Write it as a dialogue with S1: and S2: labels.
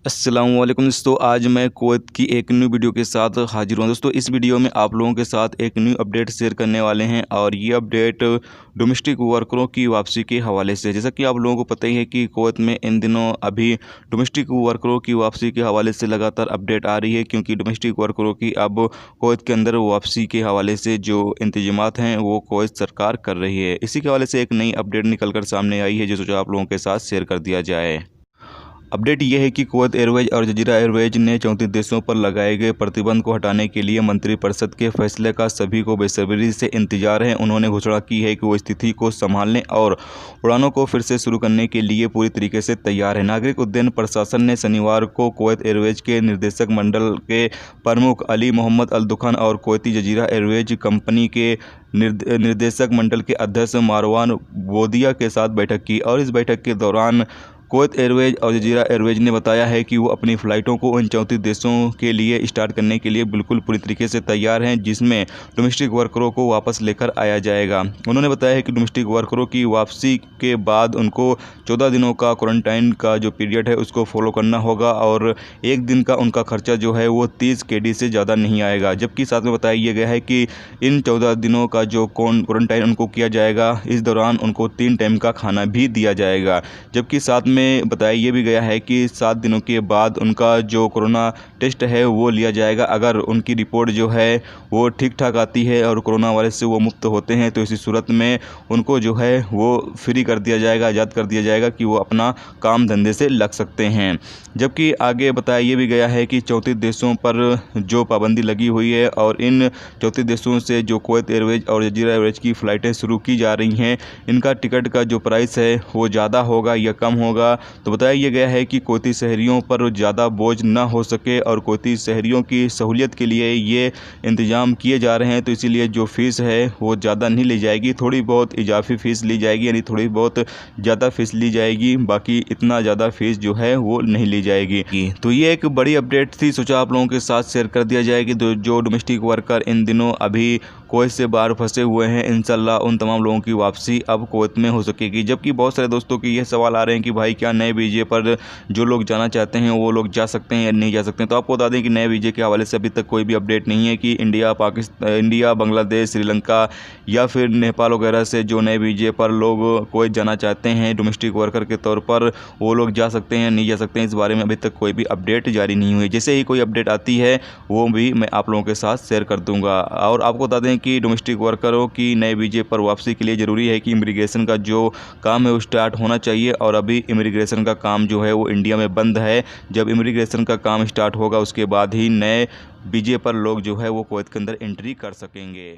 S1: अस्सलाम वालेकुम दोस्तों, आज मैं कुवैत की एक न्यू वीडियो के साथ हाजिर हूँ। दोस्तों इस वीडियो में आप लोगों के साथ एक न्यू अपडेट शेयर करने वाले हैं और ये अपडेट डोमेस्टिक वर्करों की वापसी के हवाले से। जैसा कि आप लोगों को पता ही है कि कुवैत में इन दिनों अभी डोमेस्टिक वर्करों की वापसी के हवाले से लगातार अपडेट आ रही है, क्योंकि डोमेस्टिक वर्करों की अब कुवैत के अंदर वापसी के हवाले से जो इंतजामात हैं वो कुवैत सरकार कर रही है। इसी के हवाले से एक नई अपडेट निकल कर सामने आई है, जो सोचा आप लोगों के साथ शेयर कर दिया जाए। अपडेट यह है कि कुवैत एयरवेज और जजीरा एयरवेज ने 34 देशों पर लगाए गए प्रतिबंध को हटाने के लिए मंत्रिपरिषद के फैसले का सभी को बेसब्री से इंतजार है। उन्होंने घोषणा की है कि वो स्थिति को संभालने और उड़ानों को फिर से शुरू करने के लिए पूरी तरीके से तैयार है। नागरिक उड्डयन प्रशासन ने शनिवार को कुवैत एयरवेज के निर्देशक मंडल के प्रमुख अली मोहम्मद अल दुखान और कुवैती जजीरा एयरवेज कंपनी के निर्देशक मंडल के अध्यक्ष मारवान बोदिया के साथ बैठक की और इस बैठक के दौरान कुवैत एयरवेज और जजीरा एयरवेज ने बताया है कि वो अपनी फ़्लाइटों को उन 34 देशों के लिए स्टार्ट करने के लिए बिल्कुल पूरी तरीके से तैयार हैं, जिसमें डोमेस्टिक वर्करों को वापस लेकर आया जाएगा। उन्होंने बताया है कि डोमेस्टिक वर्करों की वापसी के बाद उनको 14 दिनों का क्वारंटाइन का जो पीरियड है उसको फॉलो करना होगा और एक दिन का उनका खर्चा जो है वो 30 KD से ज़्यादा नहीं आएगा। जबकि साथ में बताया गया है कि इन 14 दिनों का जो क्वारंटाइन उनको किया जाएगा, इस दौरान उनको 3 टाइम का खाना भी दिया जाएगा। जबकि साथ में बताया ये भी गया है कि 7 दिनों के बाद उनका जो कोरोना टेस्ट है वो लिया जाएगा। अगर उनकी रिपोर्ट जो है वो ठीक ठाक आती है और कोरोना वायरस से वो मुक्त होते हैं तो इसी सूरत में उनको जो है वो फ्री कर दिया जाएगा, आज़ाद कर दिया जाएगा कि वो अपना काम धंधे से लग सकते हैं। जबकि आगे बताया ये भी गया है कि 34 देशों पर जो पाबंदी लगी हुई है और इन 34 देशों से जो कुवैत एयरवेज और जजीरा एयरवेज की फ़्लाइटें शुरू की जा रही हैं, इनका टिकट का जो प्राइस है वो ज़्यादा होगा या कम होगा। तो बताया यह गया है कि कुवैती शहरियों पर ज़्यादा बोझ ना हो सके और कुवैती शहरियों की सहूलियत के लिए ये इंतज़ाम किए जा रहे हैं, तो इसीलिए जो फ़ीस है वो ज़्यादा नहीं ली जाएगी, थोड़ी बहुत इजाफी फ़ीस ली जाएगी, यानी थोड़ी बहुत ज़्यादा फ़ीस ली जाएगी, बाकी इतना ज़्यादा फ़ीस जो है वो नहीं ली जाएगी। तो ये एक बड़ी अपडेट थी, सोचा आप लोगों के साथ शेयर कर दिया जाए कि जो डोमेस्टिक वर्कर इन दिनों अभी कुवैत से बाहर फंसे हुए हैं, इंशाल्लाह उन तमाम लोगों की वापसी अब कुवैत में हो सकेगी। जबकि बहुत सारे दोस्तों के ये सवाल आ रहे हैं कि भाई क्या नए वीज़े पर जो लोग जाना चाहते हैं वो लोग जा सकते हैं या नहीं जा सकते हैं। तो आपको बता दें कि नए वीज़े के हवाले से अभी तक कोई भी अपडेट नहीं है कि इंडिया, बांग्लादेश, श्रीलंका या फिर नेपाल वगैरह से जो नए वीज़े पर लोग कुवैत जाना चाहते हैं डोमेस्टिक वर्कर के तौर पर, वो लोग जा सकते हैं नहीं जा सकते हैं, इस बारे में अभी तक कोई भी अपडेट जारी नहीं हुई। जैसे ही कोई अपडेट आती है वो भी मैं आप लोगों के साथ शेयर कर दूँगा। और आपको बता दें कि डोमेस्टिक वर्करों की नए वीज़े पर वापसी के लिए ज़रूरी है कि इमिग्रेशन का जो काम है वो स्टार्ट होना चाहिए और अभी इमिग्रेशन का काम जो है वो इंडिया में बंद है। जब इमिग्रेशन का काम स्टार्ट होगा उसके बाद ही नए वीज़े पर लोग जो है वो कुवैत के अंदर एंट्री कर सकेंगे।